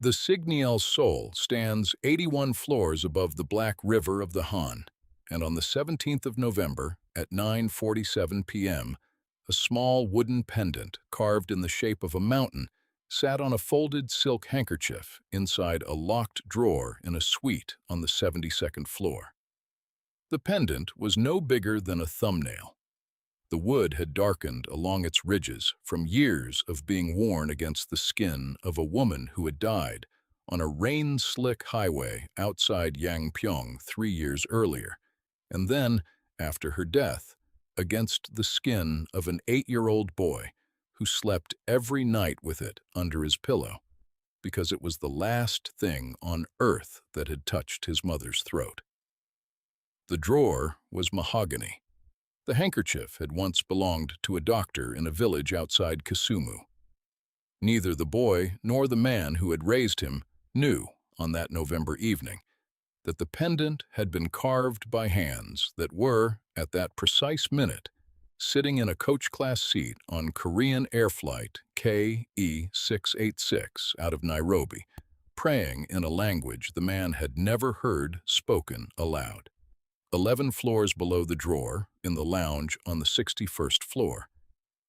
The Signiel Seoul stands 81 floors above the Black River of the Han, and on the 17th of November at 9:47 p.m., a small wooden pendant carved in the shape of a mountain sat on a folded silk handkerchief inside a locked drawer in a suite on the 72nd floor. The pendant was no bigger than a thumbnail. The wood had darkened along its ridges from years of being worn against the skin of a woman who had died on a rain-slick highway outside Yangpyeong 3 years earlier, and then, after her death, against the skin of an 8-year-old boy who slept every night with it under his pillow, because it was the last thing on earth that had touched his mother's throat. The drawer was mahogany. The handkerchief had once belonged to a doctor in a village outside Kisumu. Neither the boy nor the man who had raised him knew, on that November evening, that the pendant had been carved by hands that were, at that precise minute, sitting in a coach-class seat on Korean Air Flight KE-686 out of Nairobi, praying in a language the man had never heard spoken aloud. 11 floors below the drawer, in the lounge on the 61st floor,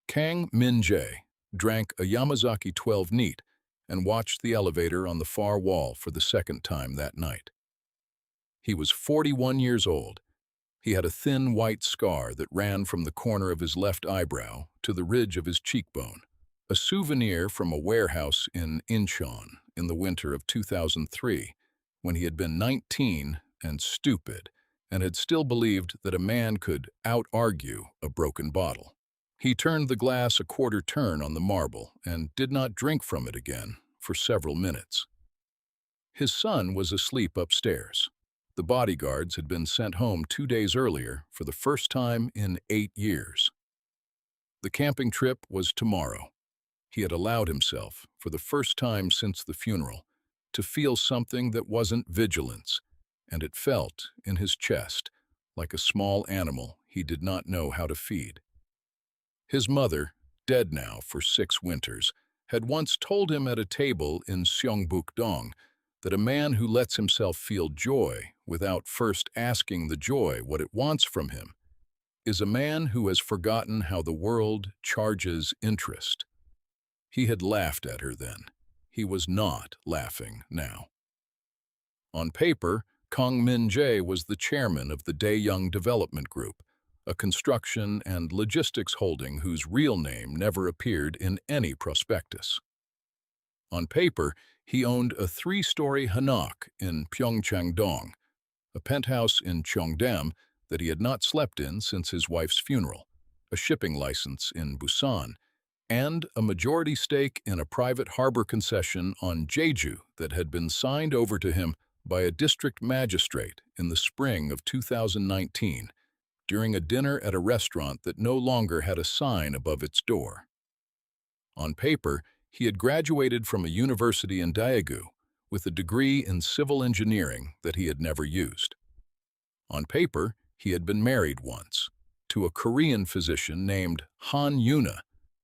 Kang Min-jae drank a Yamazaki 12 neat and watched the elevator on the far wall for the second time that night. He was 41 years old. He had a thin white scar that ran from the corner of his left eyebrow to the ridge of his cheekbone, a souvenir from a warehouse in Incheon in the winter of 2003, when he had been 19 and stupid, and had still believed that a man could out-argue a broken bottle. He turned the glass a quarter turn on the marble and did not drink from it again for several minutes. His son was asleep upstairs. The bodyguards had been sent home 2 days earlier for the first time in 8 years. The camping trip was tomorrow. He had allowed himself, for the first time since the funeral, to feel something that wasn't vigilance, and it felt in his chest like a small animal he did not know how to feed. His mother, dead now for 6 winters, had once told him at a table in Seongbuk-dong that a man who lets himself feel joy without first asking the joy what it wants from him is a man who has forgotten how the world charges interest. He had laughed at her then. He was not laughing now. On paper, Kang Min-jae was the chairman of the Daeyoung Development Group, a construction and logistics holding whose real name never appeared in any prospectus. On paper, he owned a 3-story hanok in Pyeongchang-dong, a penthouse in Cheongdam that he had not slept in since his wife's funeral, a shipping license in Busan, and a majority stake in a private harbor concession on Jeju that had been signed over to him by a district magistrate in the spring of 2019 during a dinner at a restaurant that no longer had a sign above its door. On paper, he had graduated from a university in Daegu with a degree in civil engineering that he had never used. On paper, he had been married once to a Korean physician named Han Yuna,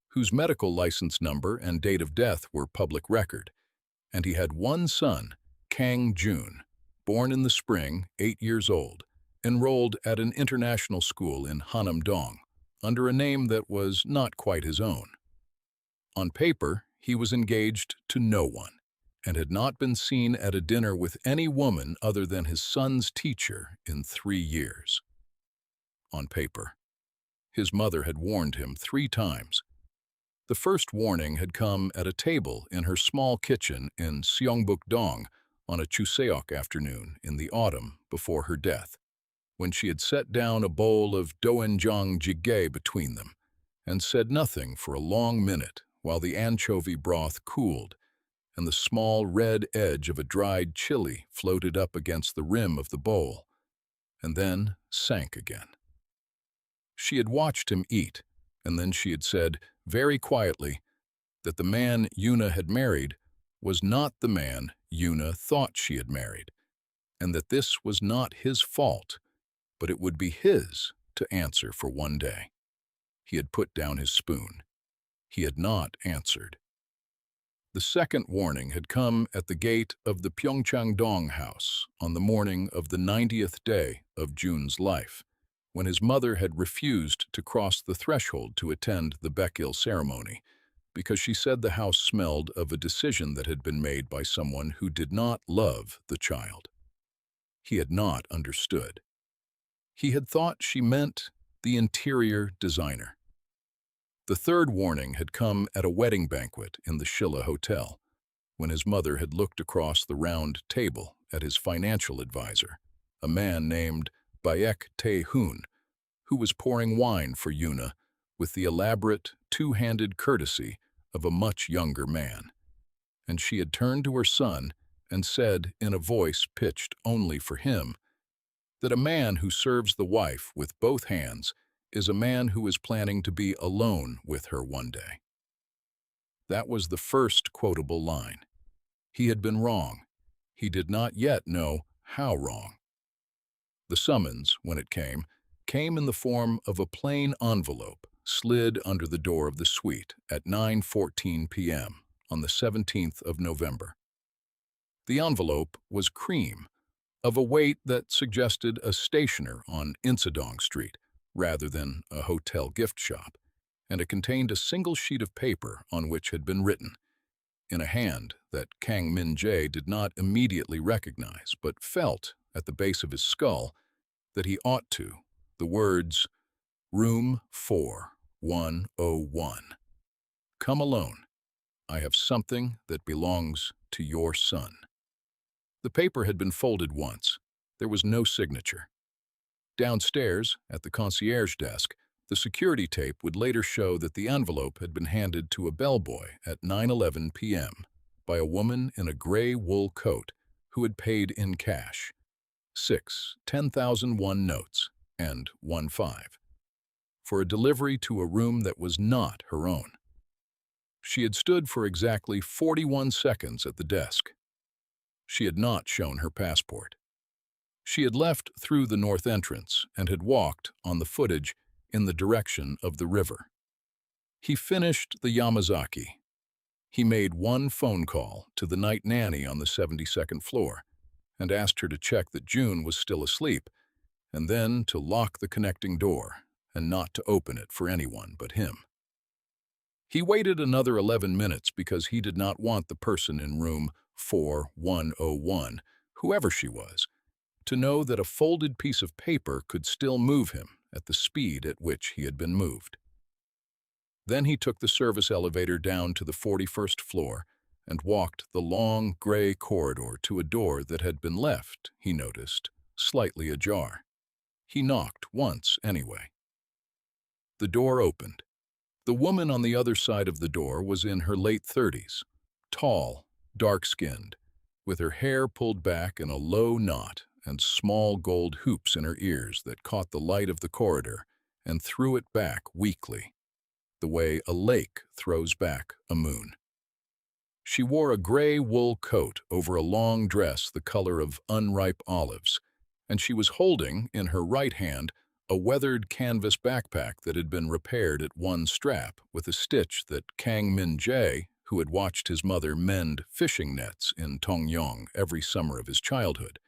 whose medical license number and date of death were public record, and he had one son, Kang Jun, born in the spring, 8 years old, enrolled at an international school in Hanam-dong, under a name that was not quite his own. On paper, he was engaged to no one, and had not been seen at a dinner with any woman other than his son's teacher in 3 years. On paper, his mother had warned him 3 times. The first warning had come at a table in her small kitchen in Seongbuk-dong on a Chuseok afternoon in the autumn before her death, when she had set down a bowl of doenjang jjigae between them and said nothing for a long minute while the anchovy broth cooled and the small red edge of a dried chili floated up against the rim of the bowl, and then sank again. She had watched him eat, and then she had said, very quietly, that the man Yuna had married was not the man Yuna thought she had married, and that this was not his fault, but it would be his to answer for one day. He had put down his spoon. He had not answered. The second warning had come at the gate of the Pyeongchang-dong house on the morning of the 90th day of Jun's life, when his mother had refused to cross the threshold to attend the Baekgil ceremony because she said the house smelled of a decision that had been made by someone who did not love the child. He had not understood. He had thought she meant the interior designer. The third warning had come at a wedding banquet in the Shilla Hotel, when his mother had looked across the round table at his financial advisor, a man named Baek Tae-hoon, who was pouring wine for Yuna with the elaborate, two-handed courtesy of a much younger man. And she had turned to her son and said in a voice pitched only for him that a man who serves the wife with both hands is a man who is planning to be alone with her one day. That was the first quotable line. He had been wrong. He did not yet know how wrong. The summons, when it came in the form of a plain envelope slid under the door of the suite at 9:14 p.m. on the 17th of November. The envelope was cream, of a weight that suggested a stationer on Insadong Street, rather than a hotel gift shop, and it contained a single sheet of paper on which had been written, in a hand that Kang Min-jae did not immediately recognize, but felt at the base of his skull that he ought to, the words, "Room 4101. Come alone. I have something that belongs to your son." The paper had been folded once. There was no signature. Downstairs, at the concierge desk, the security tape would later show that the envelope had been handed to a bellboy at 9:11 p.m. by a woman in a gray wool coat who had paid in cash, 6 10,001 notes and 1 5, for a delivery to a room that was not her own. She had stood for exactly 41 seconds at the desk. She had not shown her passport. She had left through the north entrance and had walked, on the footage, in the direction of the river. He finished the Yamazaki. He made one phone call to the night nanny on the 72nd floor and asked her to check that June was still asleep, and then to lock the connecting door and not to open it for anyone but him. He waited another 11 minutes because he did not want the person in room 4101, whoever she was, to know that a folded piece of paper could still move him at the speed at which he had been moved. Then he took the service elevator down to the 41st floor and walked the long, gray corridor to a door that had been left, he noticed, slightly ajar. He knocked once anyway. The door opened. The woman on the other side of the door was in her late 30s, tall, dark-skinned, with her hair pulled back in a low knot and small gold hoops in her ears that caught the light of the corridor and threw it back weakly, the way a lake throws back a moon. She wore a gray wool coat over a long dress the color of unripe olives, and she was holding, in her right hand, a weathered canvas backpack that had been repaired at one strap with a stitch that Kang Min-jae, who had watched his mother mend fishing nets in Tongyong every summer of his childhood,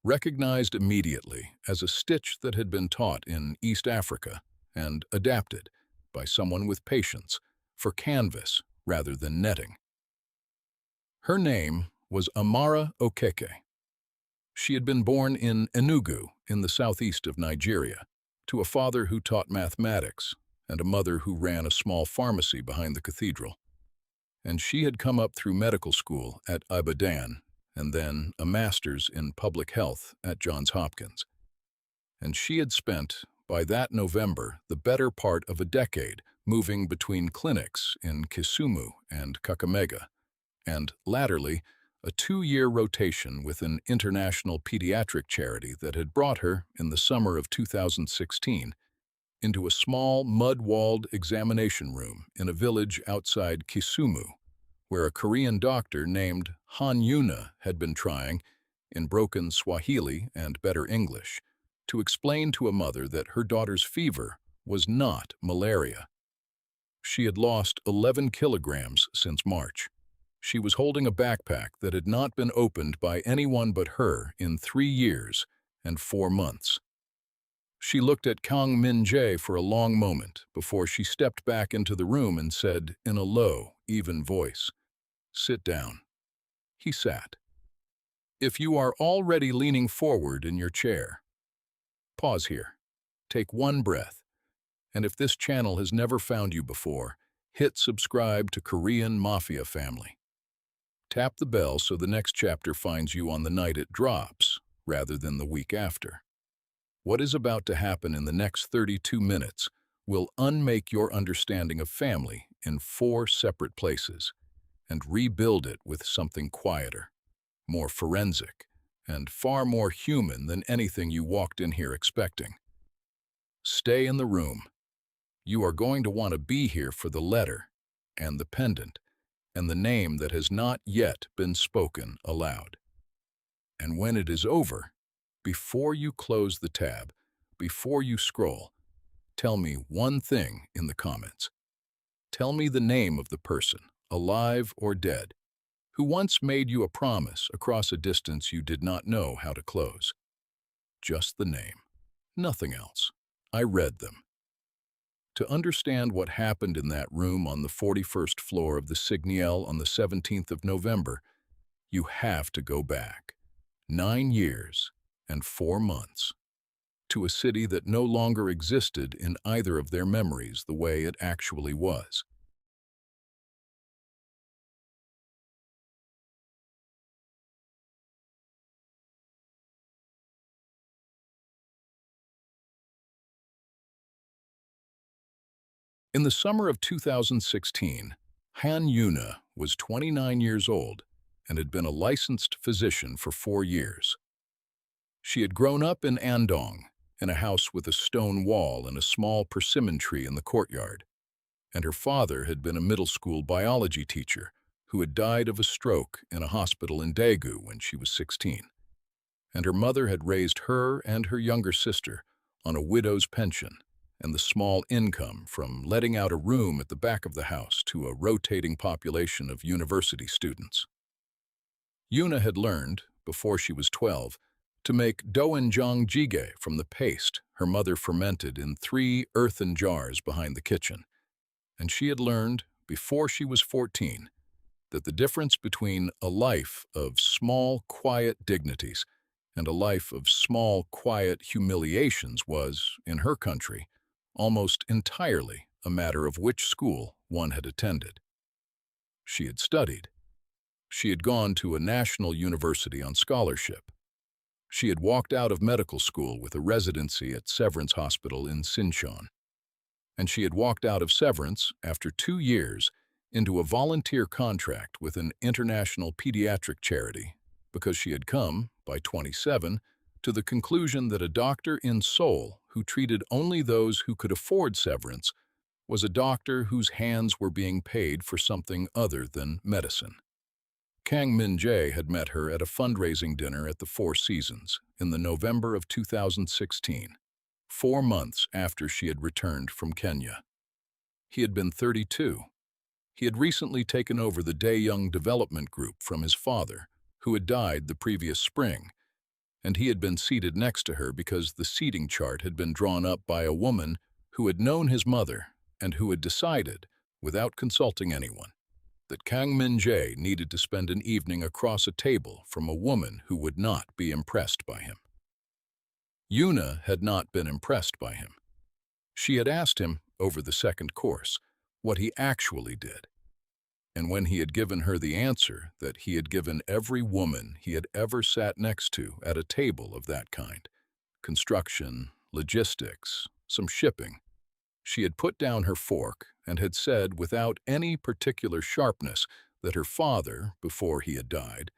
recognized immediately as a stitch that had been taught in East Africa and adapted, by someone with patience, for canvas rather than netting. Her name was Amara Okeke. She had been born in Enugu, in the southeast of Nigeria, to a father who taught mathematics and a mother who ran a small pharmacy behind the cathedral. And she had come up through medical school at Ibadan and then a master's in public health at Johns Hopkins. And she had spent, by that November, the better part of a decade moving between clinics in Kisumu and Kakamega, and latterly, a 2-year rotation with an international pediatric charity that had brought her, in the summer of 2016, into a small, mud-walled examination room in a village outside Kisumu, where a Korean doctor named Han Yuna had been trying, in broken Swahili and better English, to explain to a mother that her daughter's fever was not malaria. She had lost 11 kilograms since March. She was holding a backpack that had not been opened by anyone but her in 3 years and 4 months. She looked at Kang Min-jae for a long moment before she stepped back into the room and said in a low, even voice, "Sit down." He sat. "If you are already leaning forward in your chair, pause here. Take one breath. And if this channel has never found you before, hit subscribe to Korean Mafia Family. Tap the bell so the next chapter finds you on the night it drops, rather than the week after. What is about to happen in the next 32 minutes will unmake your understanding of family in 4 separate places and rebuild it with something quieter, more forensic, and far more human than anything you walked in here expecting. Stay in the room. You are going to want to be here for the letter, and the pendant, and the name that has not yet been spoken aloud. And when it is over, before you close the tab, before you scroll, tell me one thing in the comments. Tell me the name of the person, alive or dead, who once made you a promise across a distance you did not know how to close. Just the name, nothing else. I read them. To understand what happened in that room on the 41st floor of the Scenic on the 17th of November, you have to go back 9 years and 4 months to a city that no longer existed in either of their memories the way it actually was. In the summer of 2016, Han Yuna was 29 years old and had been a licensed physician for 4 years. She had grown up in Andong, in a house with a stone wall and a small persimmon tree in the courtyard, and her father had been a middle school biology teacher who had died of a stroke in a hospital in Daegu when she was 16. And her mother had raised her and her younger sister on a widow's pension and the small income from letting out a room at the back of the house to a rotating population of university students. Yuna had learned, before she was 12, to make doenjang jjigae from the paste her mother fermented in 3 earthen jars behind the kitchen. And she had learned, before she was 14, that the difference between a life of small, quiet dignities and a life of small, quiet humiliations was, in her country, almost entirely a matter of which school one had attended. She had studied. She had gone to a national university on scholarship. She had walked out of medical school with a residency at Severance Hospital in Sinchon. And she had walked out of Severance, after 2 years, into a volunteer contract with an international pediatric charity because she had come, by 27, to the conclusion that a doctor in Seoul who treated only those who could afford Severance was a doctor whose hands were being paid for something other than medicine. Kang Min-jae had met her at a fundraising dinner at the Four Seasons in the November of 2016, 4 months after she had returned from Kenya. He had been 32. He had recently taken over the Daeyoung Development Group from his father, who had died the previous spring, and he had been seated next to her because the seating chart had been drawn up by a woman who had known his mother and who had decided, without consulting anyone, that Kang Min-jae needed to spend an evening across a table from a woman who would not be impressed by him. Yuna had not been impressed by him. She had asked him, over the second course, what he actually did. And when he had given her the answer that he had given every woman he had ever sat next to at a table of that kind, construction, logistics, some shipping, she had put down her fork and had said without any particular sharpness that her father, before he had died,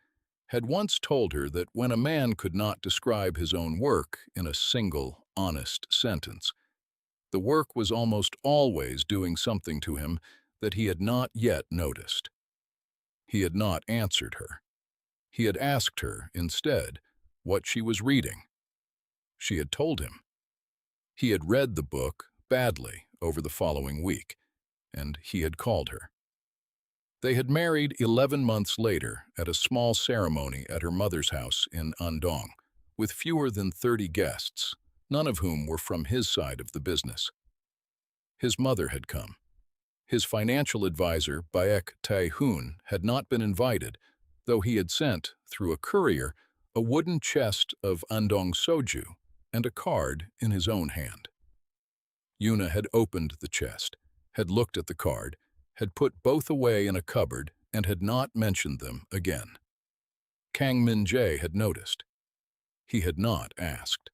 had once told her that when a man could not describe his own work in a single, honest sentence, the work was almost always doing something to him that he had not yet noticed. He had not answered her. He had asked her, instead, what she was reading. She had told him. He had read the book badly over the following week, and he had called her. They had married 11 months later at a small ceremony at her mother's house in Andong, with fewer than 30 guests, none of whom were from his side of the business. His mother had come. His financial advisor, Baek Tae-hoon, had not been invited, though he had sent, through a courier, a wooden chest of Andong soju and a card in his own hand. Yuna had opened the chest, had looked at the card, had put both away in a cupboard, and had not mentioned them again. Kang Min-jae had noticed. He had not asked.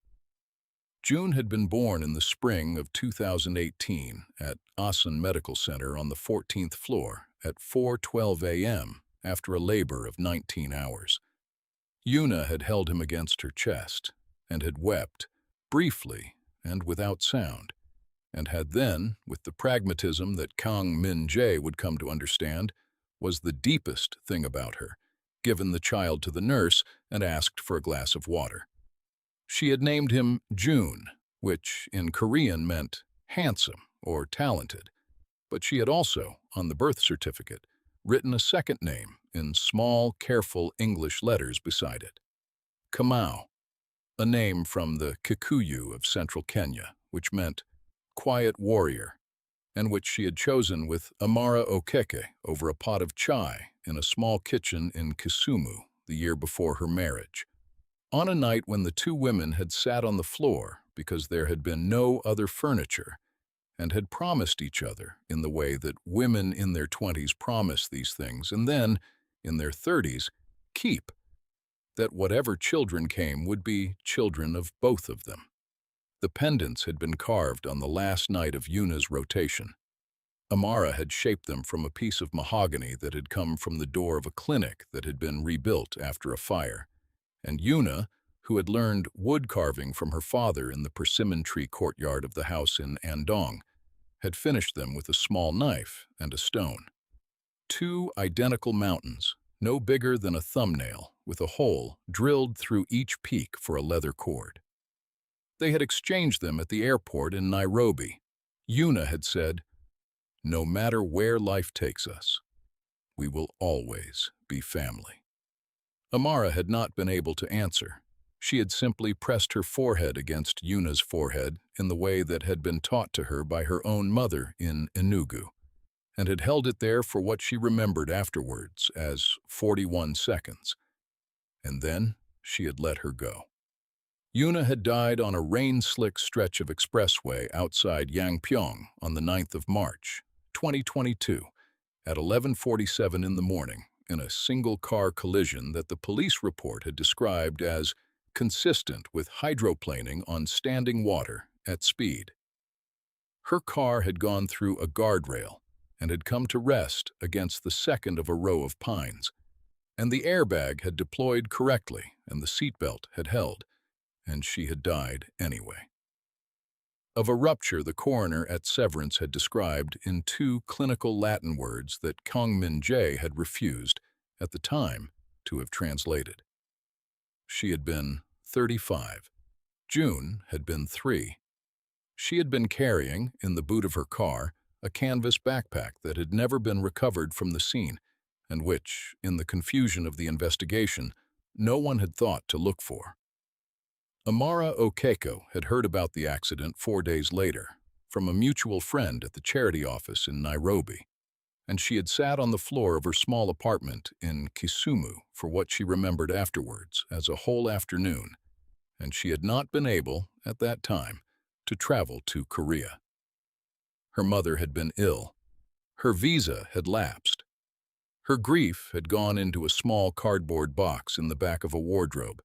June had been born in the spring of 2018 at Asan Medical Center on the 14th floor at 4:12 a.m. after a labor of 19 hours. Yuna had held him against her chest and had wept, briefly and without sound, and had then, with the pragmatism that Kang Min-jae would come to understand, was the deepest thing about her, given the child to the nurse and asked for a glass of water. She had named him June, which in Korean meant handsome or talented, but she had also, on the birth certificate, written a second name in small, careful English letters beside it. Kamau, a name from the Kikuyu of central Kenya, which meant quiet warrior, and which she had chosen with Amara Okeke over a pot of chai in a small kitchen in Kisumu the year before her marriage. On a night when the two women had sat on the floor because there had been no other furniture, and had promised each other in the way that women in their 20s promise these things and then, in their 30s, keep, that whatever children came would be children of both of them. The pendants had been carved on the last night of Yuna's rotation. Amara had shaped them from a piece of mahogany that had come from the door of a clinic that had been rebuilt after a fire. And Yuna, who had learned wood carving from her father in the persimmon tree courtyard of the house in Andong, had finished them with a small knife and a stone. Two identical mountains, no bigger than a thumbnail, with a hole drilled through each peak for a leather cord. They had exchanged them at the airport in Nairobi. Yuna had said, "No matter where life takes us, we will always be family." Amara had not been able to answer. She had simply pressed her forehead against Yuna's forehead in the way that had been taught to her by her own mother in Enugu, and had held it there for what she remembered afterwards as 41 seconds. And then she had let her go. Yuna had died on a rain-slick stretch of expressway outside Yangpyeong on the 9th of March, 2022, at 11:47 in the morning, in a single-car collision that the police report had described as consistent with hydroplaning on standing water at speed. Her car had gone through a guardrail and had come to rest against the second of a row of pines, and the airbag had deployed correctly and the seatbelt had held, and she had died anyway. Of a rupture the coroner at Severance had described in two clinical Latin words that Kang Min-jae had refused, at the time, to have translated. She had been 35. June had been 3. She had been carrying, in the boot of her car, a canvas backpack that had never been recovered from the scene, and which, in the confusion of the investigation, no one had thought to look for. Amara Okeko had heard about the accident 4 days later, from a mutual friend at the charity office in Nairobi, and she had sat on the floor of her small apartment in Kisumu for what she remembered afterwards as a whole afternoon, and she had not been able, at that time, to travel to Korea. Her mother had been ill. Her visa had lapsed. Her grief had gone into a small cardboard box in the back of a wardrobe,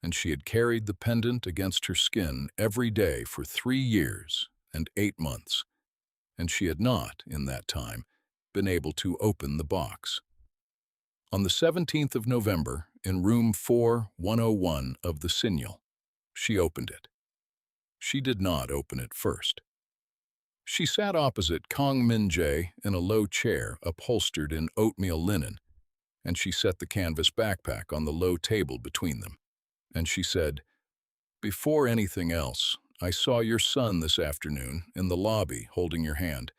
and she had carried the pendant against her skin every day for 3 years and 8 months, and she had not, in that time, been able to open the box. On the 17th of November, in room 4101 of the Signal, she opened it. She did not open it first. She sat opposite Kang Min-jae in a low chair upholstered in oatmeal linen, and she set the canvas backpack on the low table between them. And she said, "Before anything else, I saw your son this afternoon in the lobby holding your hand,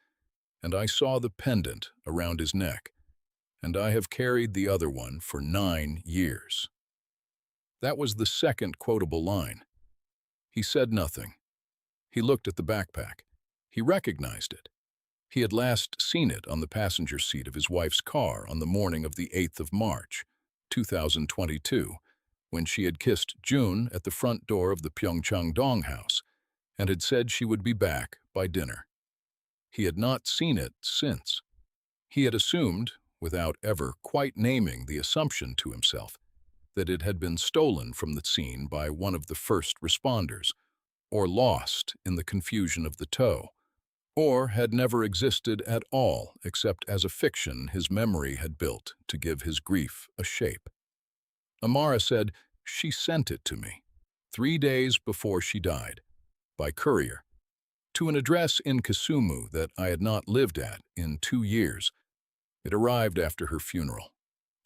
and I saw the pendant around his neck. and I have carried the other one for 9 years." That was the second quotable line. He said nothing. He looked at the backpack. He recognized it. He had last seen it on the passenger seat of his wife's car on the morning of the 8th of March, 2022, when she had kissed June at the front door of the Pyeongchang Dong house and had said she would be back by dinner. He had not seen it since. He had assumed, without ever quite naming the assumption to himself, that it had been stolen from the scene by one of the first responders, or lost in the confusion of the tow, or had never existed at all except as a fiction his memory had built to give his grief a shape. Amara said, "She sent it to me, 3 days before she died, by courier, to an address in Kisumu that I had not lived at in 2 years. It arrived after her funeral.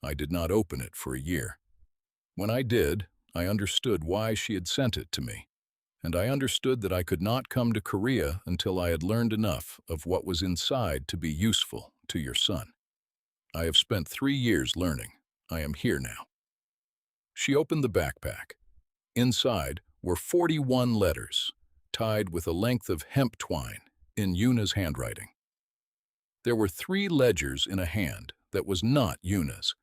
I did not open it for a year. When I did, I understood why she had sent it to me, and I understood that I could not come to Korea until I had learned enough of what was inside to be useful to your son. I have spent 3 years learning. I am here now." She opened the backpack. Inside were 41 letters, tied with a length of hemp twine in Yuna's handwriting. There were 3 ledgers in a hand that was not Yuna's,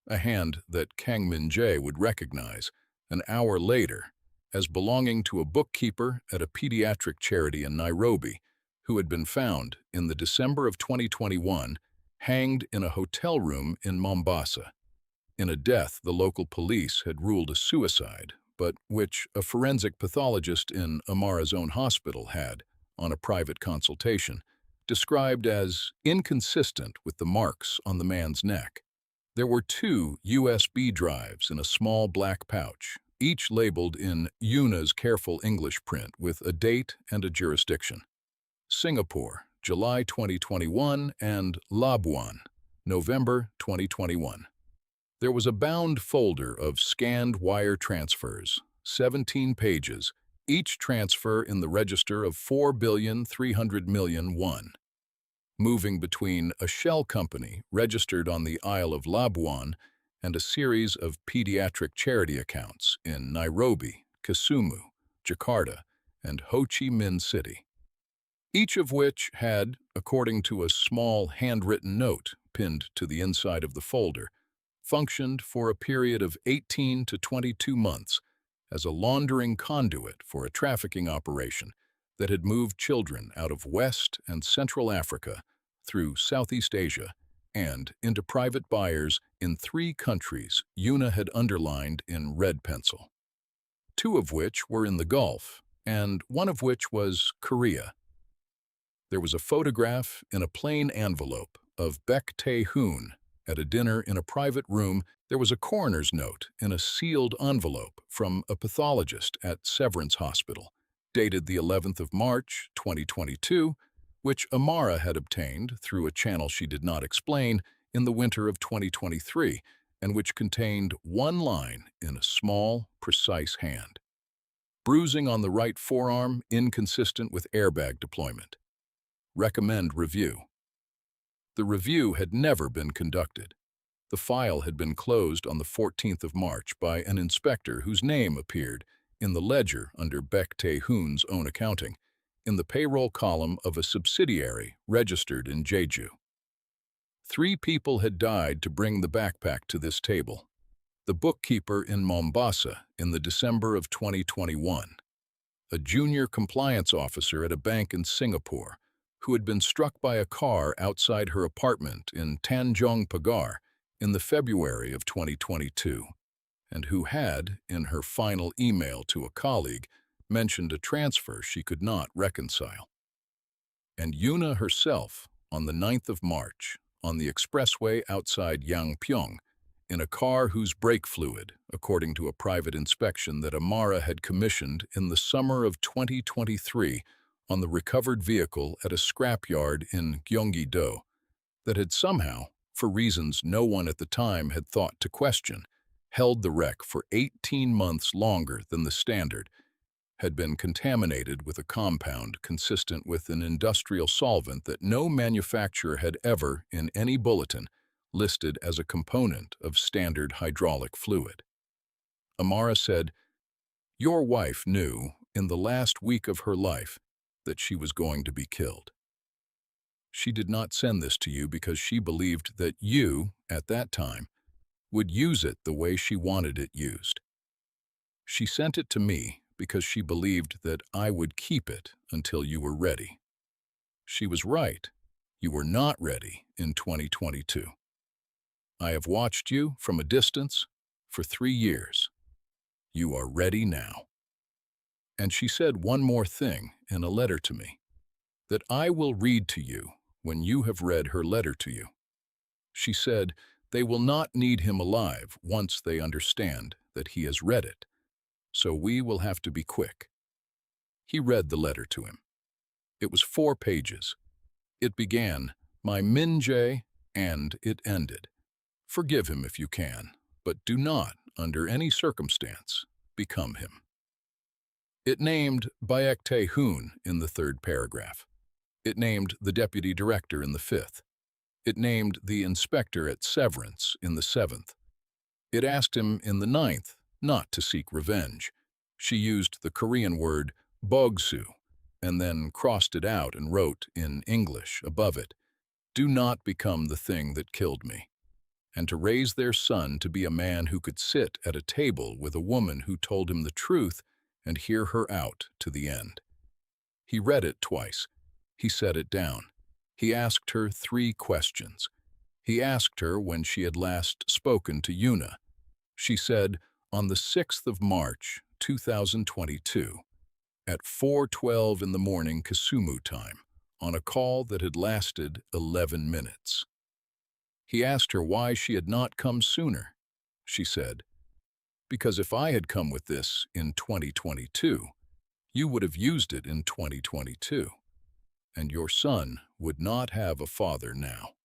a hand that Kang Min-jae would recognize an hour later as belonging to a bookkeeper at a pediatric charity in Nairobi who had been found in the December of 2021 hanged in a hotel room in Mombasa, in a death the local police had ruled a suicide, but which a forensic pathologist in Amara's own hospital had, on a private consultation, described as inconsistent with the marks on the man's neck. There were 2 USB drives in a small black pouch, each labeled in Yuna's careful English print with a date and a jurisdiction. Singapore, July 2021, and Labuan, November 2021. There was a bound folder of scanned wire transfers, 17 pages, each transfer in the register of 4,300,000,000 won, moving between a shell company registered on the Isle of Labuan and a series of pediatric charity accounts in Nairobi, Kisumu, Jakarta, and Ho Chi Minh City, each of which had, according to a small handwritten note pinned to the inside of the folder, functioned for a period of 18 to 22 months as a laundering conduit for a trafficking operation that had moved children out of West and Central Africa through Southeast Asia and into private buyers in 3 countries Yuna had underlined in red pencil, 2 of which were in the Gulf, and 1 of which was Korea. There was a photograph in a plain envelope of Baek Tae-hoon at a dinner in a private room. There was a coroner's note in a sealed envelope from a pathologist at Severance Hospital, dated the 11th of March, 2022, which Amara had obtained through a channel she did not explain in the winter of 2023, and which contained 1 line in a small, precise hand. Bruising on the right forearm inconsistent with airbag deployment. Recommend review. The review had never been conducted. The file had been closed on the 14th of March by an inspector whose name appeared in the ledger under Baek Tae-hoon's own accounting, in the payroll column of a subsidiary registered in Jeju. 3 people had died to bring the backpack to this table. The bookkeeper in Mombasa in the December of 2021, a junior compliance officer at a bank in Singapore who had been struck by a car outside her apartment in Tanjong Pagar in the February of 2022, and who had, in her final email to a colleague, mentioned a transfer she could not reconcile. And Yuna herself, on the 9th of March, on the expressway outside Yangpyeong, in a car whose brake fluid, according to a private inspection that Amara had commissioned in the summer of 2023 on the recovered vehicle at a scrapyard in Gyeonggi-do, that had somehow, for reasons no one at the time had thought to question, held the wreck for 18 months longer than the standard, had been contaminated with a compound consistent with an industrial solvent that no manufacturer had ever, in any bulletin, listed as a component of standard hydraulic fluid. Amara said, "Your wife knew, in the last week of her life, that she was going to be killed. She did not send this to you because she believed that you, at that time, would use it the way she wanted it used. She sent it to me because she believed that I would keep it until you were ready. She was right. You were not ready in 2022. I have watched you from a distance for 3 years. You are ready now." And she said one more thing in a letter to me, that I will read to you when you have read her letter to you. She said, they will not need him alive once they understand that he has read it, so we will have to be quick. He read the letter to him. It was 4 pages. It began, "My Min-jae," and it ended, "Forgive him if you can, but do not, under any circumstance, become him." It named Baek Tae-hoon in the 3rd paragraph. It named the deputy director in the 5th. It named the inspector at Severance in the 7th. It asked him in the 9th not to seek revenge. She used the Korean word bogsu, and then crossed it out and wrote in English above it, "Do not become the thing that killed me," and to raise their son to be a man who could sit at a table with a woman who told him the truth and hear her out to the end. He read it twice. He set it down. He asked her 3 questions. He asked her when she had last spoken to Yuna. She said, on the 6th of March, 2022, at 4:12 in the morning Kasumu time, on a call that had lasted 11 minutes. He asked her why she had not come sooner. She said, "Because if I had come with this in 2022, you would have used it in 2022, and your son would not have a father now."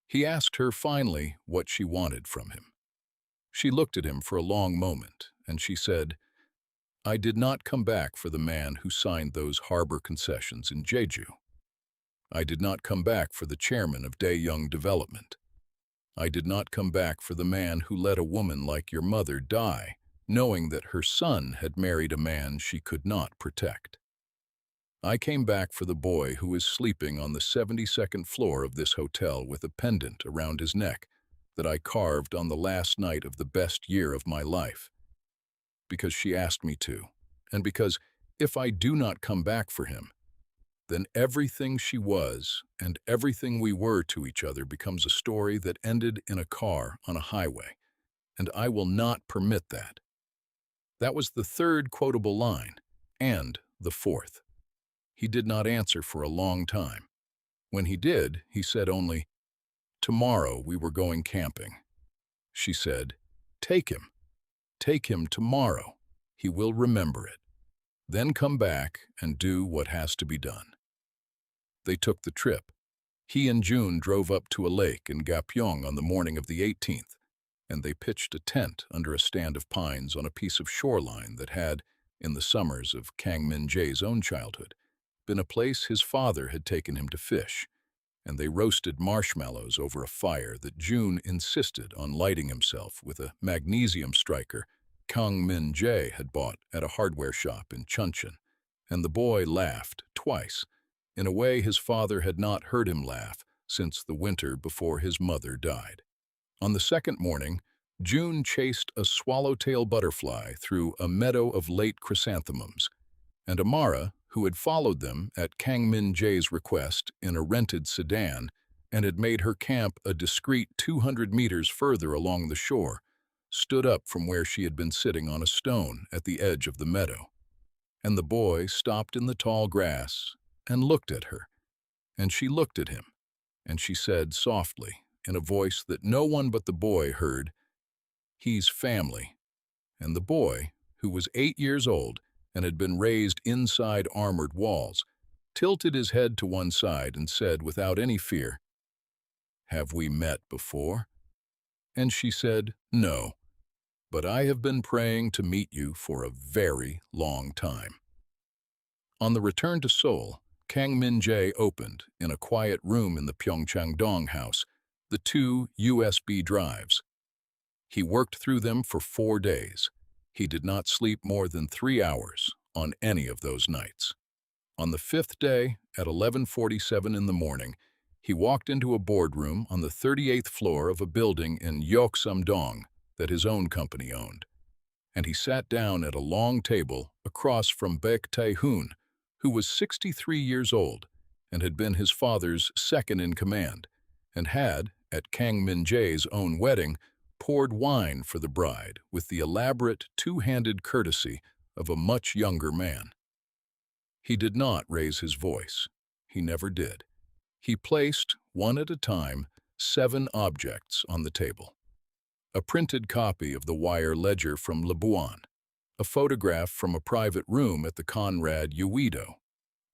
He asked her finally what she wanted from him. She looked at him for a long moment, and she said, "I did not come back for the man who signed those harbor concessions in Jeju. I did not come back for the chairman of Daeyoung Development. I did not come back for the man who let a woman like your mother die, knowing that her son had married a man she could not protect. I came back for the boy who is sleeping on the 72nd floor of this hotel with a pendant around his neck that I carved on the last night of the best year of my life. Because she asked me to, and because if I do not come back for him, then everything she was and everything we were to each other becomes a story that ended in a car on a highway, and I will not permit that." That was the 3rd quotable line, and the 4th. He did not answer for a long time. When he did, he said only, "Tomorrow we were going camping." She said, "Take him. Take him tomorrow. He will remember it. Then come back and do what has to be done." They took the trip. He and June drove up to a lake in Gapyeong on the morning of the 18th, and they pitched a tent under a stand of pines on a piece of shoreline that had, in the summers of Kang Min-jae's own childhood, been a place his father had taken him to fish, and they roasted marshmallows over a fire that June insisted on lighting himself with a magnesium striker Kang Min-jae had bought at a hardware shop in Chuncheon, and the boy laughed twice, in a way his father had not heard him laugh since the winter before his mother died. On the 2nd morning, June chased a swallowtail butterfly through a meadow of late chrysanthemums, and Amara, who had followed them at Kang Min-jae's request in a rented sedan and had made her camp a discreet 200 meters further along the shore, stood up from where she had been sitting on a stone at the edge of the meadow. And the boy stopped in the tall grass and looked at her, and she looked at him, and she said softly, in a voice that no one but the boy heard, "He's family." And the boy, who was 8 years old and had been raised inside armored walls, tilted his head to one side and said without any fear, "Have we met before?" And she said, "No, but I have been praying to meet you for a very long time." On the return to Seoul, Kang Min-jae opened, in a quiet room in the Pyeongchang-dong house, the 2 USB drives. He worked through them for 4 days. He did not sleep more than 3 hours on any of those nights. On the 5th day, at 11:47 in the morning, he walked into a boardroom on the 38th floor of a building in Gyeongsam-dong that his own company owned. And he sat down at a long table across from Baek Tae-hoon, who was 63 years old and had been his father's second-in-command, and had, at Kang Min-jae's own wedding, poured wine for the bride with the elaborate two-handed courtesy of a much younger man. He did not raise his voice. He never did. He placed, one at a time, 7 objects on the table. A printed copy of the wire ledger from Le Buon, a photograph from a private room at the Conrad Uedo,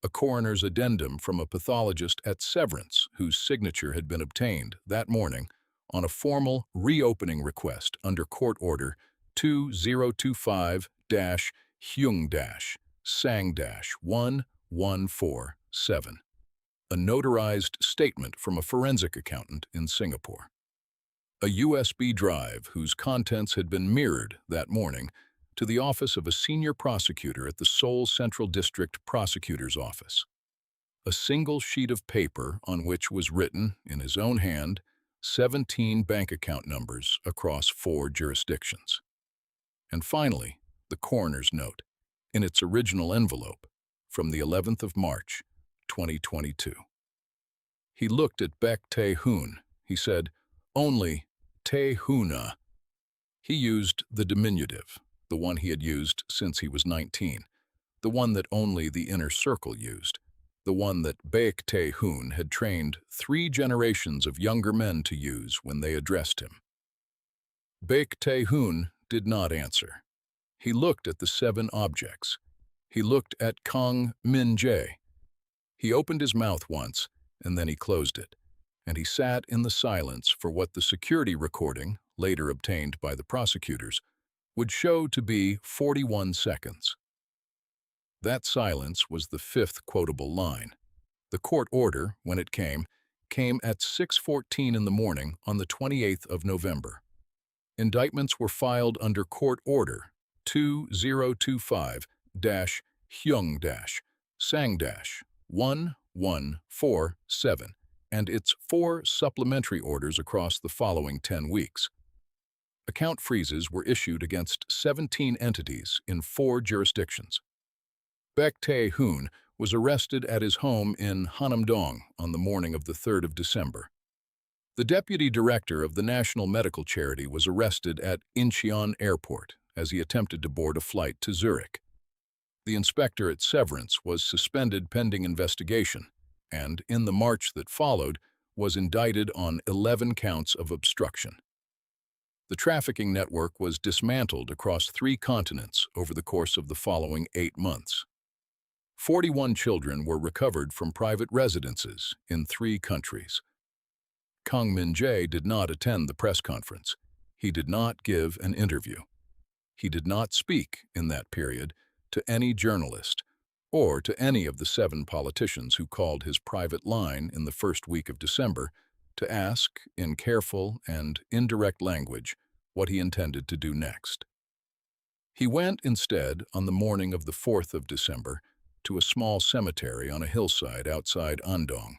a coroner's addendum from a pathologist at Severance whose signature had been obtained that morning on a formal reopening request under Court Order 2025-Hyung-Sang-1147, a notarized statement from a forensic accountant in Singapore. A USB drive whose contents had been mirrored that morning to the office of a senior prosecutor at the Seoul Central District Prosecutor's Office. A single sheet of paper on which was written, in his own hand, 17 bank account numbers across 4 jurisdictions. And finally, the coroner's note, in its original envelope, from the 11th of March, 2022. He looked at Baek Tae-hoon. He said, "Only Tae-hoona." He used the diminutive, the one he had used since he was 19, the one that only the inner circle used, the one that Baek Tae-hoon had trained 3 generations of younger men to use when they addressed him. Baek Tae-hoon did not answer. He looked at the 7 objects. He looked at Kang Min-jae. He opened his mouth once, and then he closed it, and he sat in the silence for what the security recording, later obtained by the prosecutors, would show to be 41 seconds. That silence was the 5th quotable line. The court order, when it came at 6:14 in the morning on the 28th of November. Indictments were filed under Court Order 2025-Hyung-Sang-1147 and its 4 supplementary orders across the following 10 weeks. Account freezes were issued against 17 entities in 4 jurisdictions. Baek Tae-hoon was arrested at his home in Hanam-dong on the morning of the 3rd of December. The deputy director of the National Medical Charity was arrested at Incheon Airport as he attempted to board a flight to Zurich. The inspector at Severance was suspended pending investigation and, in the March that followed, was indicted on 11 counts of obstruction. The trafficking network was dismantled across 3 continents over the course of the following 8 months. 41 children were recovered from private residences in 3 countries. Kang Min-jae did not attend the press conference. He did not give an interview. He did not speak in that period to any journalist or to any of the 7 politicians who called his private line in the first week of December to ask, in careful and indirect language, what he intended to do next. He went instead, on the morning of the 4th of December, to a small cemetery on a hillside outside Andong,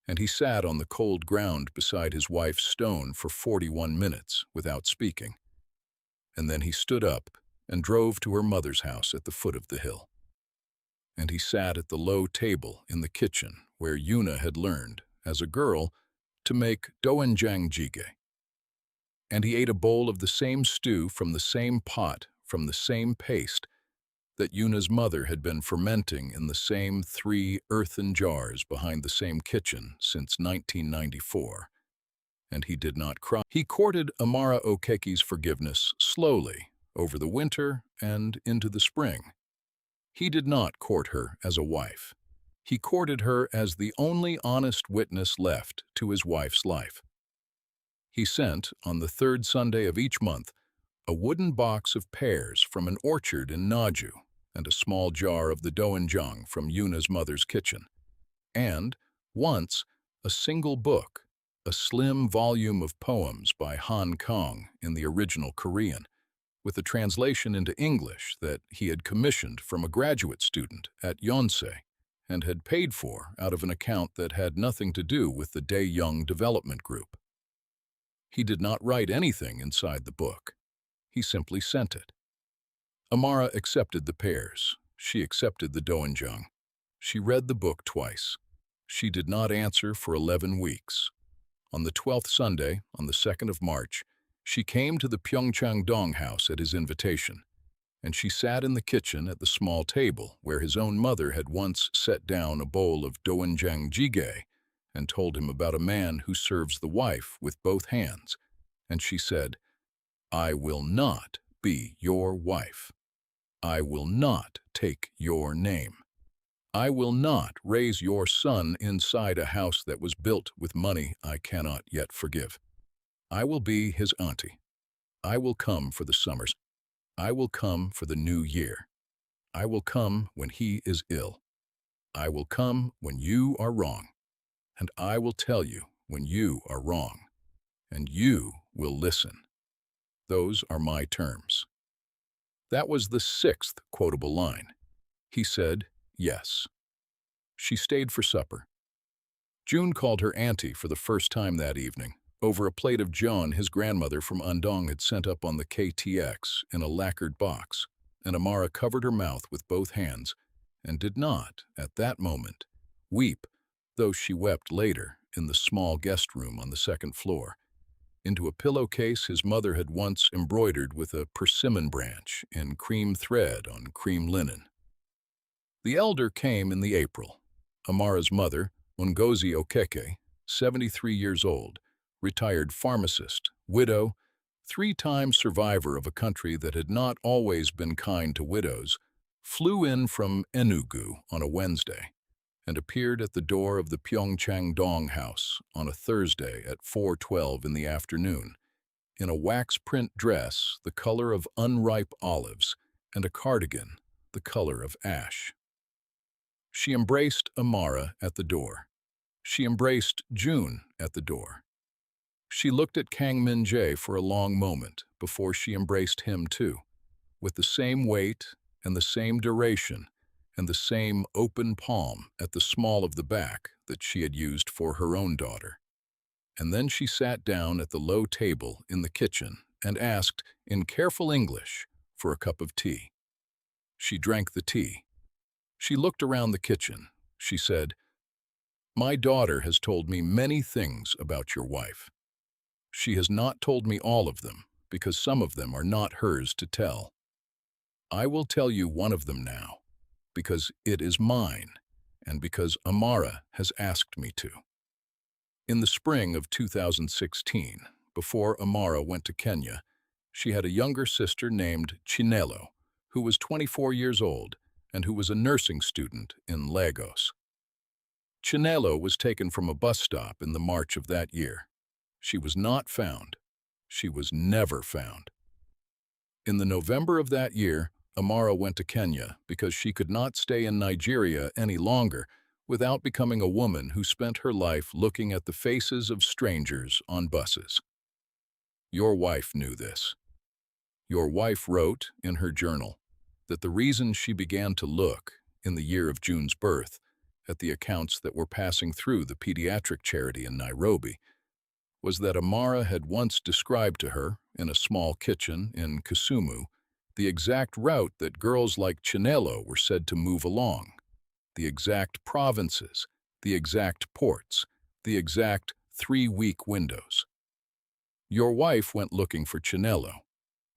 and he sat on the cold ground beside his wife's stone for 41 minutes without speaking. And then he stood up and drove to her mother's house at the foot of the hill. And he sat at the low table in the kitchen where Yuna had learned, as a girl, to make doenjang jjigae. And he ate a bowl of the same stew from the same pot, from the same paste, that Yuna's mother had been fermenting in the same 3 earthen jars behind the same kitchen since 1994. And he did not cry. He courted Amara Okeki's forgiveness slowly over the winter and into the spring. He did not court her as a wife. He courted her as the only honest witness left to his wife's life. He sent, on the 3rd Sunday of each month, a wooden box of pears from an orchard in Naju and a small jar of the doenjang from Yuna's mother's kitchen, and, once, a single book, a slim volume of poems by Han Kang in the original Korean, with a translation into English that he had commissioned from a graduate student at Yonsei and had paid for out of an account that had nothing to do with the Dae-Young Development Group. He did not write anything inside the book. He simply sent it. Amara accepted the pears. She accepted the doenjang. She read the book twice. She did not answer for 11 weeks. On the 12th Sunday, on the 2nd of March, she came to the Pyeongchang-dong house at his invitation, and she sat in the kitchen at the small table where his own mother had once set down a bowl of doenjang jjigae and told him about a man who serves the wife with both hands. And she said, "I will not be your wife. I will not take your name. I will not raise your son inside a house that was built with money I cannot yet forgive. I will be his auntie. I will come for the summers. I will come for the new year. I will come when he is ill. I will come when you are wrong. And I will tell you when you are wrong. And you will listen. Those are my terms." That was the 6th quotable line. He said, yes. She stayed for supper. June called her auntie for the first time that evening, over a plate of jeon his grandmother from Andong had sent up on the KTX in a lacquered box, and Amara covered her mouth with both hands and did not, at that moment, weep, though she wept later in the small guest room on the 2nd floor, into a pillowcase his mother had once embroidered with a persimmon branch in cream thread on cream linen. The elder came in the April. Amara's mother, Ngozi Okeke, 73 years old, retired pharmacist, widow, 3-time survivor of a country that had not always been kind to widows, flew in from Enugu on a Wednesday and appeared at the door of the Pyeongchang-dong house on a Thursday at 4:12 in the afternoon, in a wax print dress the color of unripe olives and a cardigan the color of ash. She embraced Amara at the door. She embraced June at the door. She looked at Kang Min-jae for a long moment before she embraced him too, with the same weight and the same duration and the same open palm at the small of the back that she had used for her own daughter. And then she sat down at the low table in the kitchen and asked, in careful English, for a cup of tea. She drank the tea. She looked around the kitchen. She said, "My daughter has told me many things about your wife. She has not told me all of them, because some of them are not hers to tell. I will tell you one of them now, because it is mine, and because Amara has asked me to." In the spring of 2016, before Amara went to Kenya, she had a younger sister named Chinelo, who was 24 years old and who was a nursing student in Lagos. Chinelo was taken from a bus stop in the March of that year. She was not found. She was never found. In the November of that year, Amara went to Kenya because she could not stay in Nigeria any longer without becoming a woman who spent her life looking at the faces of strangers on buses. Your wife knew this. Your wife wrote in her journal that the reason she began to look, in the year of June's birth, at the accounts that were passing through the pediatric charity in Nairobi was that Amara had once described to her, in a small kitchen in Kisumu, the exact route that girls like Chinelo were said to move along, the exact provinces, the exact ports, the exact 3-week windows. Your wife went looking for Chinelo.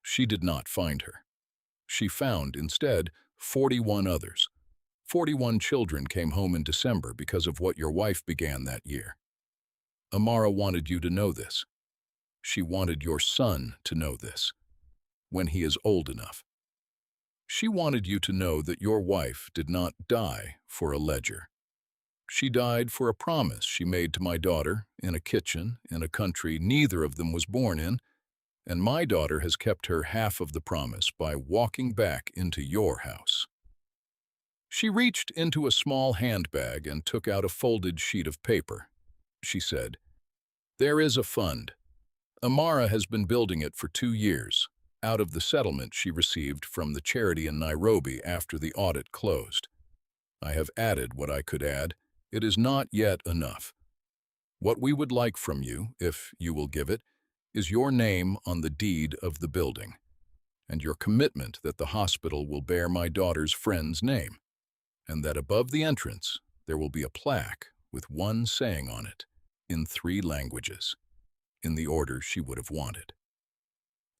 She did not find her. She found, instead, 41 others. 41 children came home in December because of what your wife began that year. Amara wanted you to know this. She wanted your son to know this, when he is old enough. She wanted you to know that your wife did not die for a ledger. She died for a promise she made to my daughter in a kitchen in a country neither of them was born in, and my daughter has kept her half of the promise by walking back into your house. She reached into a small handbag and took out a folded sheet of paper. She said, There is a fund. Amara has been building it for 2 years, out of the settlement she received from the charity in Nairobi after the audit closed. I have added what I could add. It is not yet enough. What we would like from you, if you will give it, is your name on the deed of the building, and your commitment that the hospital will bear my daughter's friend's name, and that above the entrance there will be a plaque with one saying on it, in 3 languages, in the order she would have wanted.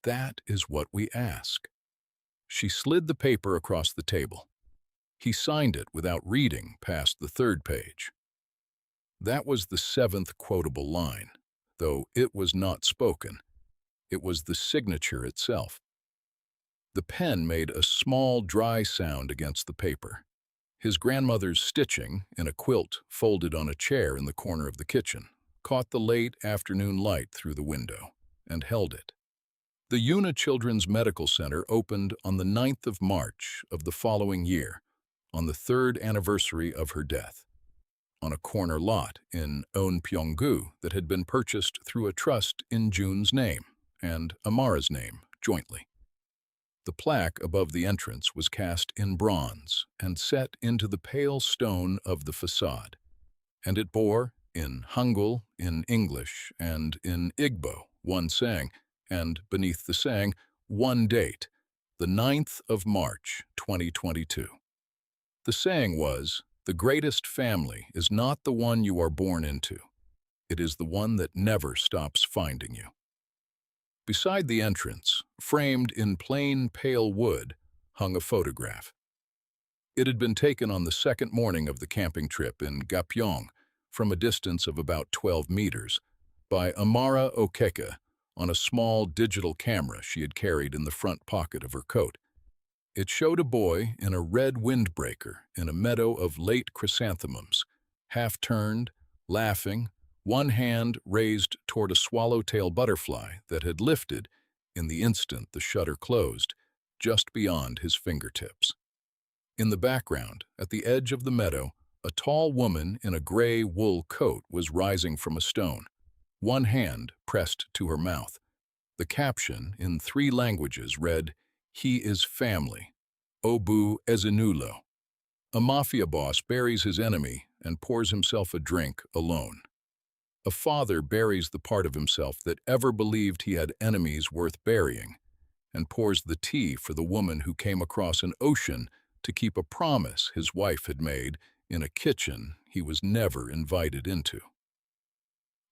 That is what we ask. She slid the paper across the table. He signed it without reading past the 3rd page. That was the 7th quotable line, though it was not spoken. It was the signature itself. The pen made a small, dry sound against the paper. His grandmother's stitching, in a quilt folded on a chair in the corner of the kitchen, caught the late afternoon light through the window and held it. The Una Children's Medical Center opened on the 9th of March of the following year, on the 3rd anniversary of her death, on a corner lot in Eunpyeonggu that had been purchased through a trust in Jun's name and Amara's name jointly. The plaque above the entrance was cast in bronze and set into the pale stone of the facade, and it bore, in Hangul, in English, and in Igbo, one saying, and beneath the saying, one date, the 9th of March, 2022. The saying was, "The greatest family is not the one you are born into. It is the one that never stops finding you." Beside the entrance, framed in plain pale wood, hung a photograph. It had been taken on the 2nd morning of the camping trip in Gapyeong, from a distance of about 12 meters, by Amara Okeke on a small digital camera she had carried in the front pocket of her coat. It showed a boy in a red windbreaker in a meadow of late chrysanthemums, half-turned, laughing, one hand raised toward a swallowtail butterfly that had lifted, in the instant the shutter closed, just beyond his fingertips. In the background, at the edge of the meadow, a tall woman in a gray wool coat was rising from a stone, one hand pressed to her mouth. The caption, in 3 languages, read, "He is family. Obu Ezenulo." A mafia boss buries his enemy and pours himself a drink alone. A father buries the part of himself that ever believed he had enemies worth burying, and pours the tea for the woman who came across an ocean to keep a promise his wife had made in a kitchen he was never invited into.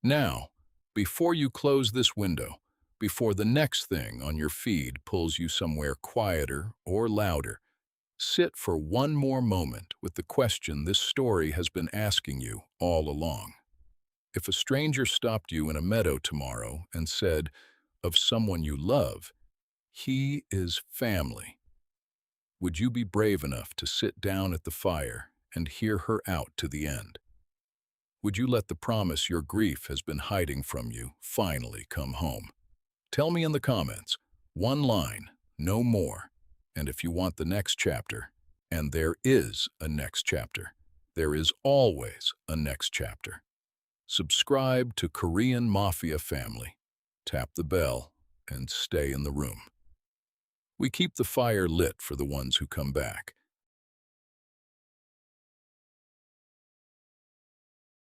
Now, before you close this window, before the next thing on your feed pulls you somewhere quieter or louder, sit for one more moment with the question this story has been asking you all along. If a stranger stopped you in a meadow tomorrow and said, of someone you love, "He is family," would you be brave enough to sit down at the fire and hear her out to the end? Would you let the promise your grief has been hiding from you finally come home? Tell me in the comments, one line, no more, and if you want the next chapter, and there is a next chapter, there is always a next chapter. Subscribe to Korean Mafia Family, tap the bell, and stay in the room. We keep the fire lit for the ones who come back.